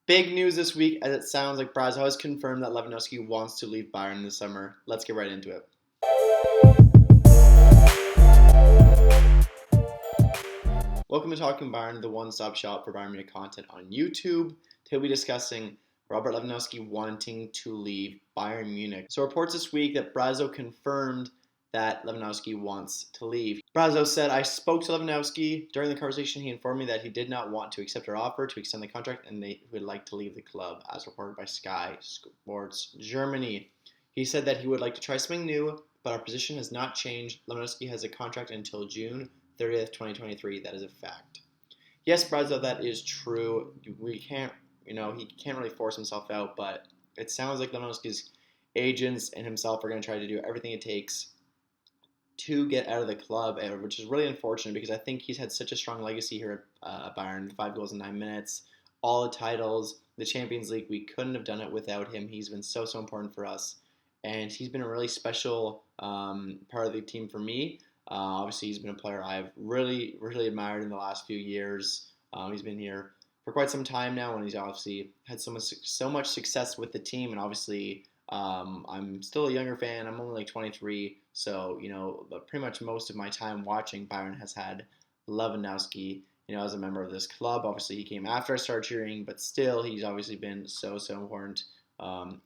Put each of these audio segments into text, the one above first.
Big news this week, as it sounds like Brazzo has confirmed that Lewandowski wants to leave Bayern this summer. Let's get right into it. Welcome to Talking Bayern, the one-stop shop for Bayern Munich content on YouTube. Today we'll be discussing Robert Lewandowski wanting to leave Bayern Munich. So reports this week that Brazzo confirmed that Lewandowski wants to leave. Brazzo said, "I spoke to Lewandowski. During the conversation, he informed me that he did not want to accept our offer to extend the contract and he would like to leave the club," as reported by Sky Sports Germany. He said that he would like to try something new, but our position has not changed. Lewandowski has a contract until June 30th, 2023. That is a fact. Yes, Brazzo, that is true. He can't really force himself out, but it sounds like Lewandowski's agents and himself are going to try to do everything it takes to get out of the club, which is really unfortunate because I think he's had such a strong legacy here at Bayern. 5 goals in 9 minutes, all the titles, the Champions League. We couldn't have done it without him. He's been so important for us, and he's been a really special part of the team for me. Obviously, he's been a player I've really admired in the last few years. He's been here for quite some time now, and he's obviously had so much success with the team, and obviously I'm still a younger fan. I'm only like 23, so pretty much most of my time watching Bayern has had Lewandowski, as a member of this club. Obviously, he came after I started cheering, but still, he's obviously been so important.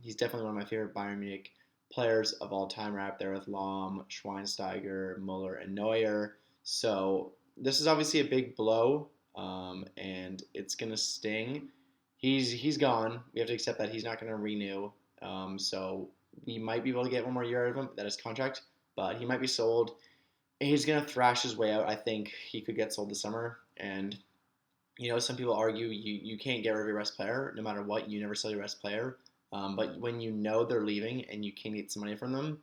He's definitely one of my favorite Bayern Munich players of all time, right up there with Lahm, Schweinsteiger, Muller, and Neuer. So this is obviously a big blow, and it's gonna sting. He's gone. We have to accept that he's not going to renew. So we might be able to get one more year out of him. That is contract, but he might be sold. He's going to thrash his way out. I think he could get sold this summer. And, some people argue you can't get rid of your best player. No matter what, you never sell your best player. But when you know they're leaving and you can get some money from them,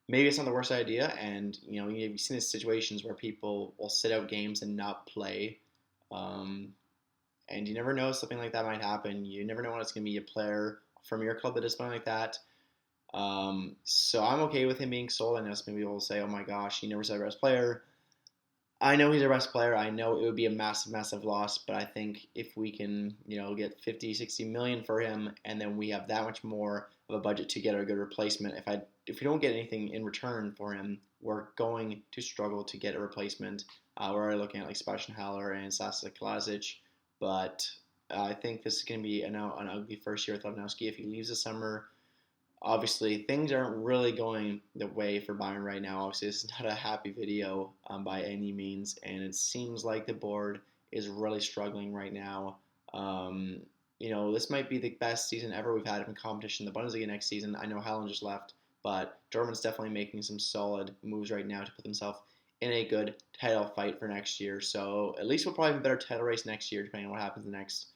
maybe it's not the worst idea. And, you've seen these situations where people will sit out games and not play. And you never know, something like that might happen. You never know when it's going to be a player from your club that does something like that. So I'm okay with him being sold. I know some people will say, "Oh my gosh, he never said our best player." I know he's our best player. I know it would be a massive loss, but I think if we can, get 50, 60 million for him, and then we have that much more of a budget to get a good replacement. If we don't get anything in return for him, we're going to struggle to get a replacement. We're already looking at like Sebastian Haller and Sasa Kalasic, but I think this is going to be an ugly first year with Lewandowski. If he leaves this summer, obviously things aren't really going the way for Bayern right now. Obviously, this is not a happy video by any means, and it seems like the board is really struggling right now. This might be the best season ever we've had in competition. The Bundesliga next season, I know Haaland just left, but Dortmund's definitely making some solid moves right now to put themselves in a good title fight for next year. So at least we'll probably have a better title race next year, depending on what happens in the next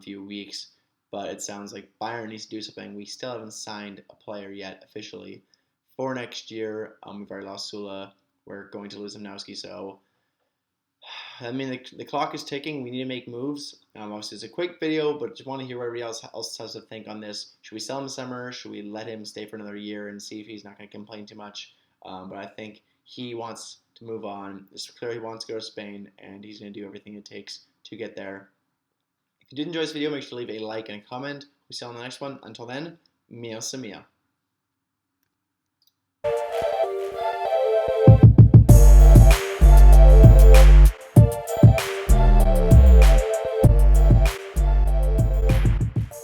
few weeks. But it sounds like Bayern needs to do something. We still haven't signed a player yet officially for next year. We've already lost Sula. We're going to lose Lewandowski. So, the clock is ticking. We need to make moves. Obviously, it's a quick video, but just want to hear what everybody else has to think on this. Should we sell him this summer? Should we let him stay for another year and see if he's not going to complain too much? But I think he wants to move on. It's clear he wants to go to Spain, and he's going to do everything it takes to get there. If you did enjoy this video, make sure to leave a like and a comment. We'll see you on the next one. Until then, mia samia.